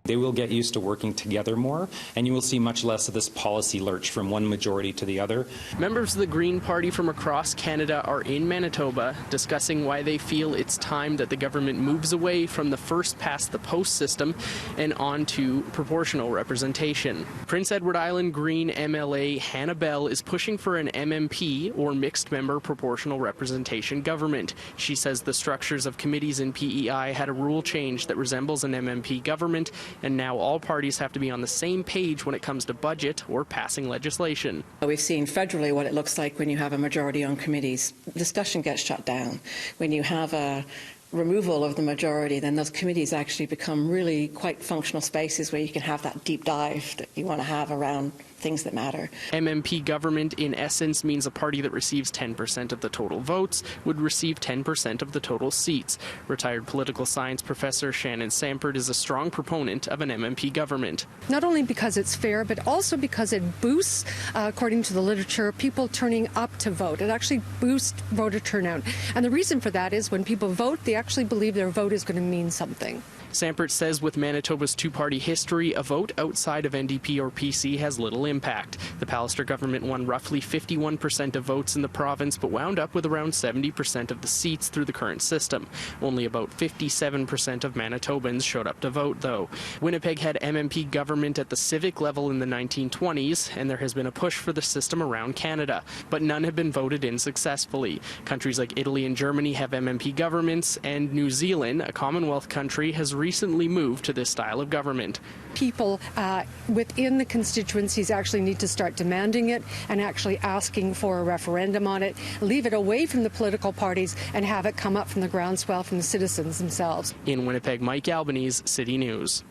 They will get used to working together more, and you will see much less of this policy lurch from one majority to the other. Members of the Green Party from across Canada are in Manitoba discussing why they feel it's time that the government moves away from the first-past-the-post system and on to proportional representation. Prince Edward Island Green MLA Hannah Bell is pushing for an MMP, or mixed-member proportional representation government. She says the structures of committees in PEI had a rule change that resembles an MMP government, and now all parties have to be on the same page when it comes to budget or passing legislation. We've seen federally what it looks like when you have a majority on committees. Discussion gets shut down. When you have a removal of the majority, then those committees actually become really quite functional spaces where you can have that deep dive that you want to have around things that matter. MMP government, in essence, means a party that receives 10% of the total votes would receive 10% of the total seats. Retired political science professor Shannon Sampert is a strong proponent of an MMP government. Not only because it's fair, but also because it boosts, according to the literature, people turning up to vote. It actually boosts voter turnout. And the reason for that is when people vote, they actually believe their vote is going to mean something. Sampert says with Manitoba's two-party history, a vote outside of NDP or PC has little impact. The Pallister government won roughly 51% of votes in the province, but wound up with around 70% of the seats through the current system. Only about 57% of Manitobans showed up to vote, though. Winnipeg had MMP government at the civic level in the 1920s, and there has been a push for the system around Canada, but none have been voted in successfully. Countries like Italy and Germany have MMP governments, and New Zealand, a Commonwealth country, has recently moved to this style of government. People within the constituencies actually need to start demanding it and actually asking for a referendum on it, leave it away from the political parties and have it come up from the groundswell from the citizens themselves. In Winnipeg, Mike Albanese, City News.